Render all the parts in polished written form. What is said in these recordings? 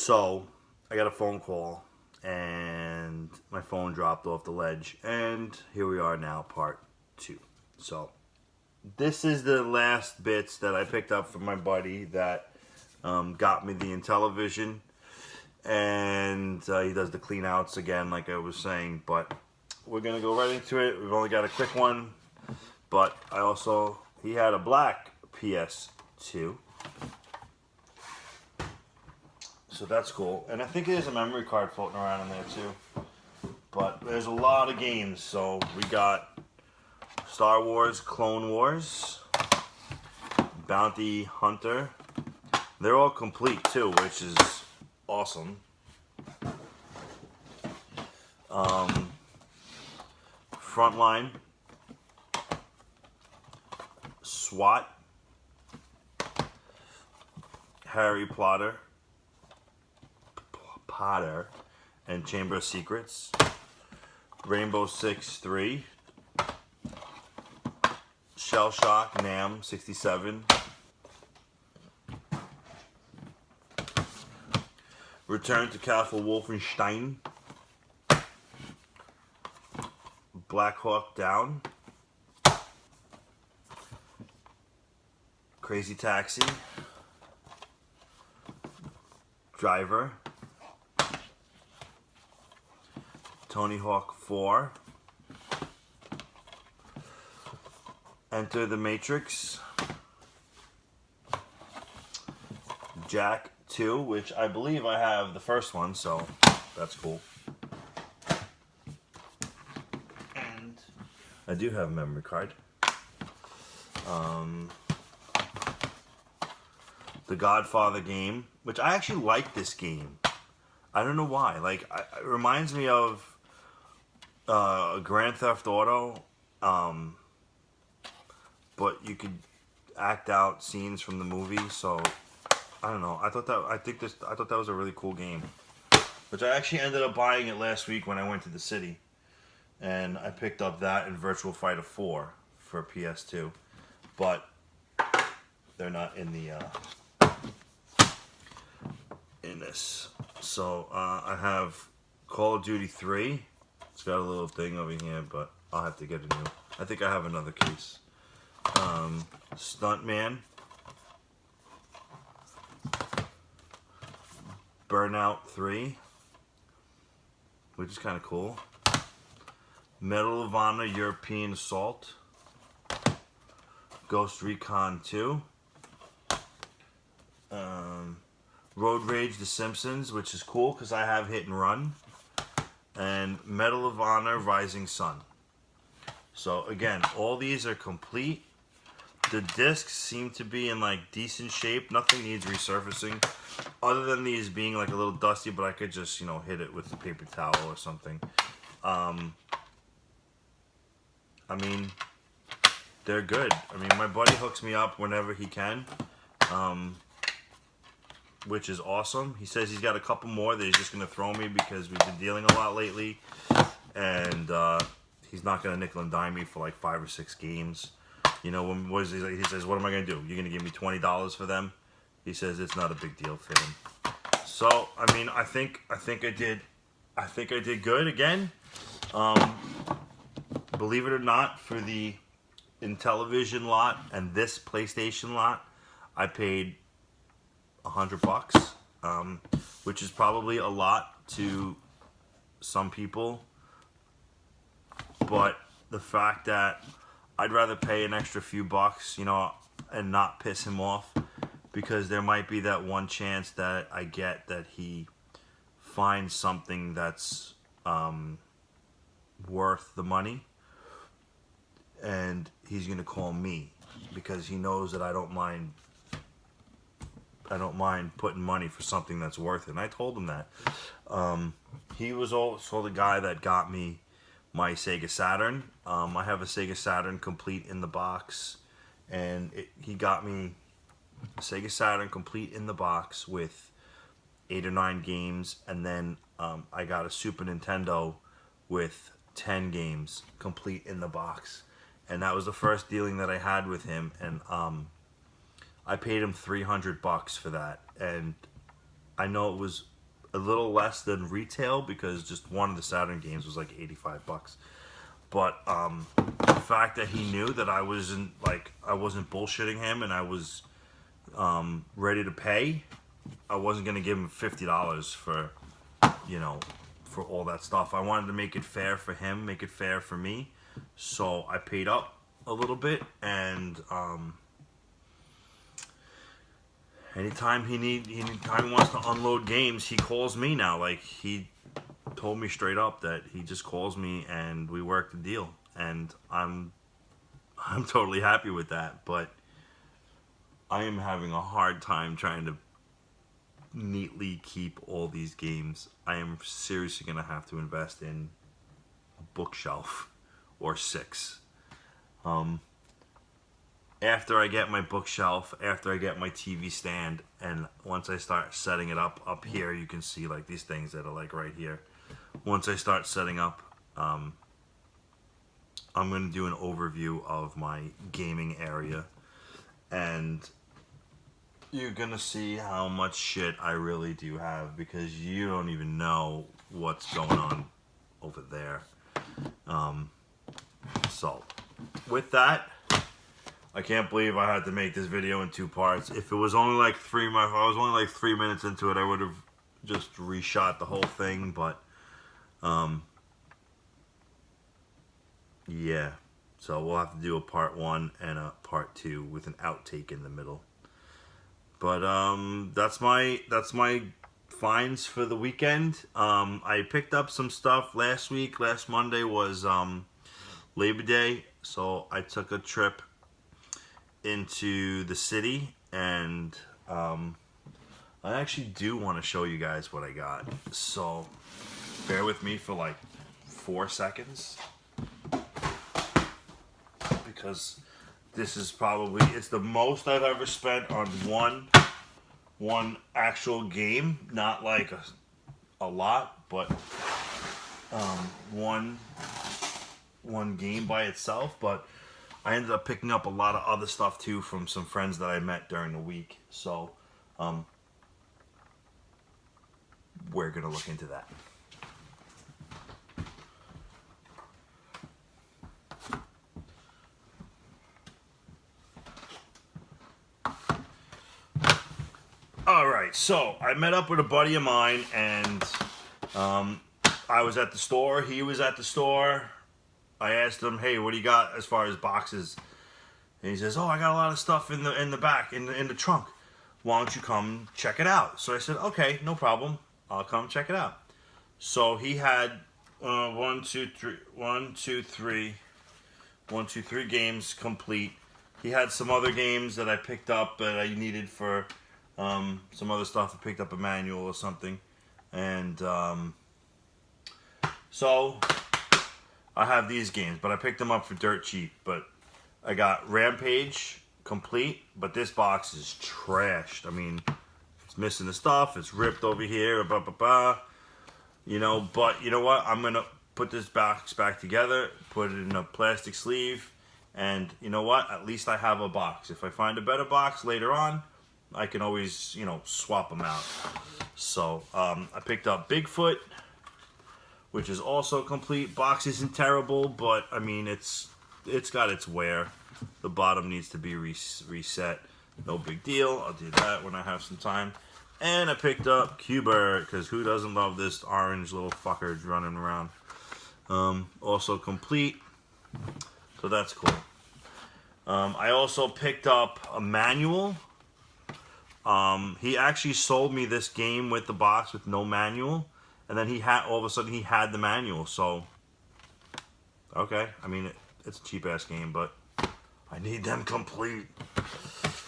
So I got a phone call and my phone dropped off the ledge, and here we are now, part two. So this is the last bits that I picked up from my buddy that got me the Intellivision, and he does the clean outs again, like I was saying. But we're gonna go right into it. We've only got a quick one, but he had a black PS2. So that's cool. And I think there's a memory card floating around in there too. But there's a lot of games. So we got Star Wars Clone Wars, Bounty Hunter. They're all complete too, which is awesome. Frontline, SWAT, Harry Potter, and Chamber of Secrets, Rainbow Six 3, Shell Shock NAM 67, Return to Castle Wolfenstein, Black Hawk Down, Crazy Taxi, Driver, Tony Hawk 4, Enter the Matrix, Jack 2, which I believe I have the first one, so that's cool. And I do have a memory card. The Godfather game, which I actually like this game. I don't know why. Like, it reminds me of Grand Theft Auto, but you could act out scenes from the movie. So I don't know. I thought that was a really cool game, which I actually ended up buying it last week when I went to the city, and I picked up that and Virtual Fighter 4 for PS2, but they're not in the in this. So I have Call of Duty 3. It's got a little thing over here, but I'll have to get a new. I think I have another case. Stuntman, Burnout 3, which is kind of cool. Medal of Honor European Assault, Ghost Recon 2, Road Rage The Simpsons, which is cool because I have Hit and Run, and Medal of Honor Rising Sun. So again, all these are complete. The discs seem to be in like decent shape. Nothing needs resurfacing, other than these being like a little dusty, but I could just, hit it with a paper towel or something. I mean, they're good. I mean, my buddy hooks me up whenever he can, which is awesome. He says he's got a couple more that he's just going to throw me because we've been dealing a lot lately, and he's not going to nickel and dime me for like 5 or 6 games. He says, what am I going to do? You're going to give me $20 for them? He says it's not a big deal for him. So, I mean, I think I did good again. Believe it or not, for the Intellivision lot and this PlayStation lot, I paid $100, which is probably a lot to some people, but the fact that I'd rather pay an extra few bucks, and not piss him off, because there might be that one chance that I get that he finds something that's worth the money, and he's gonna call me because he knows that I don't mind putting money for something that's worth it. And I told him that. He was also the guy that got me my Sega Saturn. I have a Sega Saturn complete in the box, and he got me a Sega Saturn complete in the box with 8 or 9 games, and then I got a Super Nintendo with 10 games complete in the box, and that was the first dealing that I had with him, and I paid him $300 for that, and I know it was a little less than retail because just one of the Saturn games was like $85. But the fact that he knew that I wasn't bullshitting him and I was ready to pay, I wasn't gonna give him $50 for, you know, for all that stuff. I wanted to make it fair for him, make it fair for me. So I paid up a little bit, and anytime anytime he wants to unload games, he calls me now. Like, he told me straight up that he just calls me and we work the deal, and I'm totally happy with that. But I am having a hard time trying to neatly keep all these games. I am seriously gonna have to invest in a bookshelf or 6. After I get my bookshelf, after I get my TV stand, and once I start setting it up here, you can see like these things that are like right here. Once I start setting up, I'm going to do an overview of my gaming area, and you're going to see how much shit I really do have, because you don't even know what's going on over there. So, with that, I can't believe I had to make this video in 2 parts. If it was only like if I was only like 3 minutes into it, I would have just reshot the whole thing. But yeah. So we'll have to do a part 1 and a part 2 with an outtake in the middle. But that's my finds for the weekend. I picked up some stuff last week. Last Monday was Labor Day, so I took a trip into the city, and I actually do want to show you guys what I got, so bear with me for like 4 seconds, because this is probably, it's the most I've ever spent on one actual game, not like a lot, but one game by itself. But I ended up picking up a lot of other stuff too from some friends that I met during the week. So, we're going to look into that. Alright, so I met up with a buddy of mine, and I was at the store, he was at the store. I asked him, hey, what do you got as far as boxes? And he says, oh, I got a lot of stuff in the back, in the trunk. Why don't you come check it out? So I said, okay, no problem. I'll come check it out. So he had 3 games complete. He had some other games that I picked up that I needed for some other stuff. I picked up a manual or something. And so I have these games, but I picked them up for dirt cheap. But I got Rampage complete, but this box is trashed. I mean, it's missing the stuff. It's ripped over here. You know, but you know what? I'm gonna put this box back together, put it in a plastic sleeve, and you know what? At least I have a box. If I find a better box later on, I can always, you know, swap them out. So I picked up Bigfoot, which is also complete. Box isn't terrible, but I mean, it's got its wear. The bottom needs to be reset. No big deal. I'll do that when I have some time. And I picked up Q*bert, because who doesn't love this orange little fucker running around? Also complete. So that's cool. I also picked up a manual. He actually sold me this game with the box with no manual. And then all of a sudden he had the manual. So, okay. I mean, it's a cheap-ass game, but I need them complete.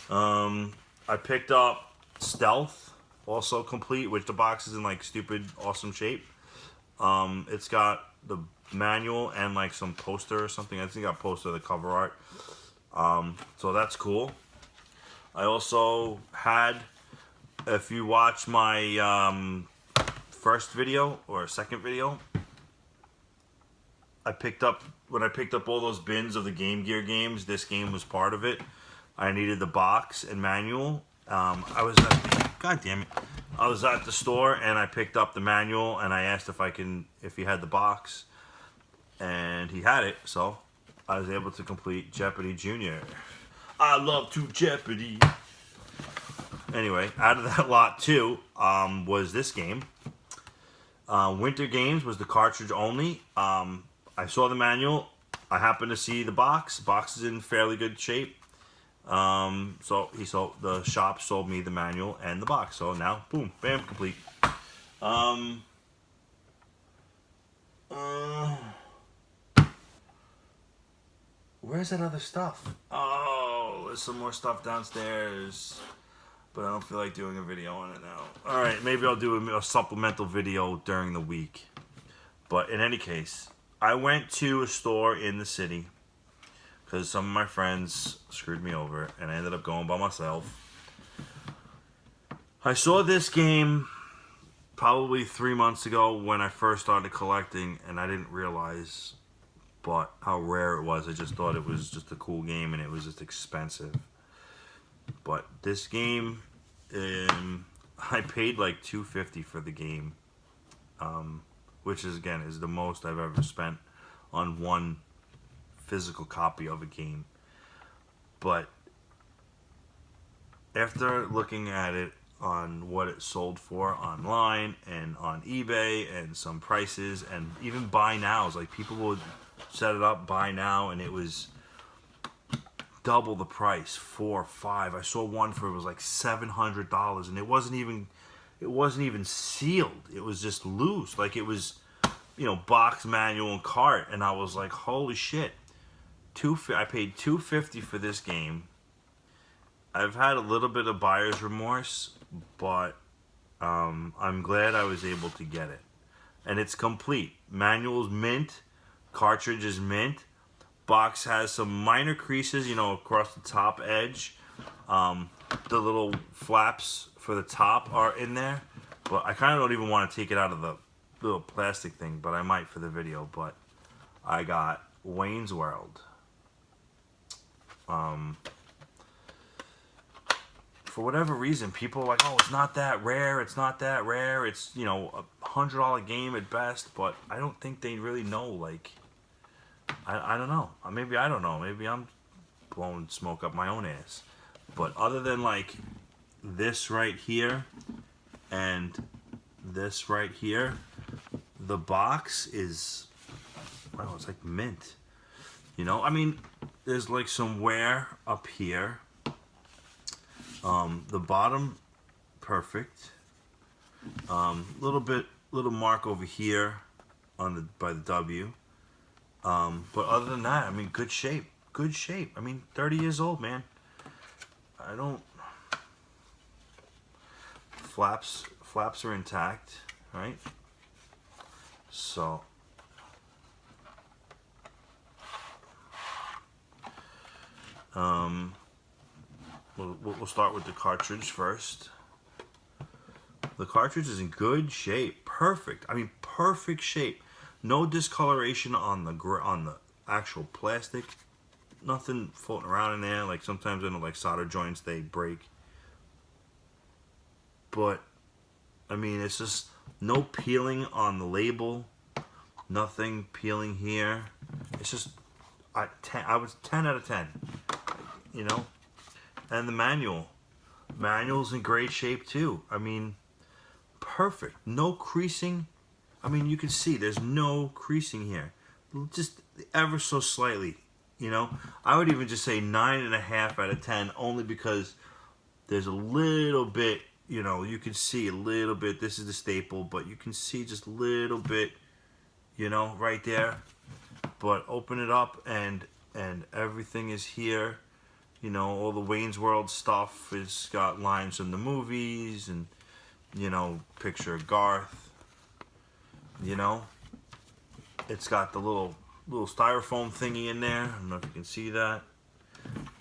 I picked up Stealth, also complete, which the box is in like stupid awesome shape. It's got the manual and like some poster or something. I think I got a poster of the cover art. So that's cool. I also had, if you watch my first video or second video, when I picked up all those bins of the Game Gear games, this game was part of it. I needed the box and manual. God damn it. I was at the store and I picked up the manual and I asked if he had the box, and he had it, so I was able to complete Jeopardy Junior. I love to Jeopardy. Anyway, out of that lot too, was this game. Winter Games was the cartridge only. I saw the manual. I happened to see the box. The box is in fairly good shape. So the shop sold me the manual and the box. So now, boom, bam, complete. Where's that other stuff? Oh, there's some more stuff downstairs, but I don't feel like doing a video on it now. All right, maybe I'll do a supplemental video during the week. But in any case, I went to a store in the city because some of my friends screwed me over, and I ended up going by myself. I saw this game probably 3 months ago when I first started collecting, and I didn't realize how rare it was. I just thought it was just a cool game, and it was just expensive. But this game, I paid like $250 for the game, which is the most I've ever spent on one physical copy of a game. But after looking at it on what it sold for online and on eBay and some prices and even buy nows, like people would set it up, buy now, and it was double the price, 4 or 5. I saw one for, it was like $700, and it wasn't even sealed. It was just loose, like it was, box, manual, and cart. And I was like, holy shit! I paid $250 for this game. I've had a little bit of buyer's remorse, but I'm glad I was able to get it, and it's complete. Manual's mint, cartridge is mint. Box has some minor creases, across the top edge. The little flaps for the top are in there, but I kind of don't even want to take it out of the little plastic thing, but I might for the video. But I got Wayne's World. For whatever reason, people are like, oh, it's not that rare, it's a $100 game at best, but I don't think they really know, like, I don't know. Maybe I don't know. Maybe I'm blowing smoke up my own ass. But other than like this right here and this right here, the box is, wow, it's like mint. There's like some wear up here. The bottom, perfect. Little mark over here by the W. But other than that, good shape. Good shape. 30 years old, man. Flaps are intact, right? So, we'll start with the cartridge first. The cartridge is in good shape. Perfect. Perfect shape. No discoloration on the actual plastic. Nothing floating around in there. Like sometimes in like solder joints they break. But it's just no peeling on the label. Nothing peeling here. It's just I was 10 out of 10. And the manual's in great shape too. Perfect. No creasing. You can see there's no creasing here. Just ever so slightly, I would even just say 9.5 out of 10, only because there's a little bit, you can see a little bit. This is the staple, but you can see just a little bit, right there. But open it up and everything is here. All the Wayne's World stuff is got lines from the movies and, picture of Garth. It's got the little styrofoam thingy in there. I don't know if you can see that,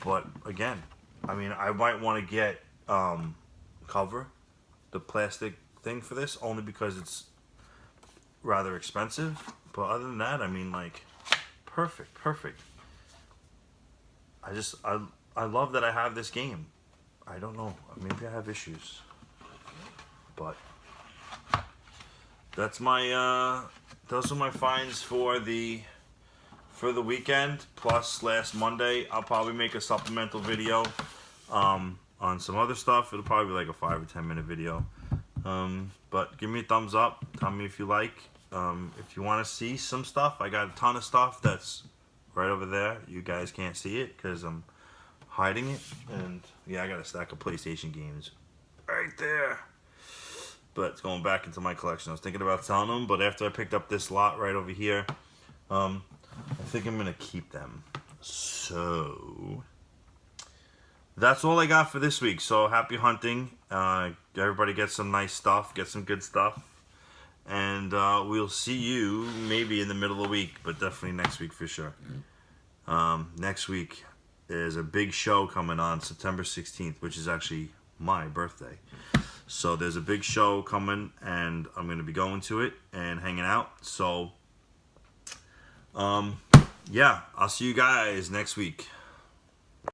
but again, I might want to get cover the plastic thing for this, only because it's rather expensive. But other than that, perfect. I love that I have this game. I don't know, maybe I have issues, But that's my those are my finds for the weekend. Plus last Monday, I'll probably make a supplemental video on some other stuff. It'll probably be like a 5 or 10 minute video. But give me a thumbs up. Tell me if you like. If you want to see some stuff, I got a ton of stuff that's right over there. You guys can't see it because I'm hiding it. And yeah, I got a stack of PlayStation games right there. But it's going back into my collection. I was thinking about selling them, but after I picked up this lot right over here, I think I'm gonna keep them. So that's all I got for this week. So happy hunting. Everybody get some nice stuff, get some good stuff. And we'll see you maybe in the middle of the week, but definitely next week for sure. Next week is a big show coming on September 16th, which is actually my birthday. So there's a big show coming, and I'm going to be going to it and hanging out. So, yeah, I'll see you guys next week.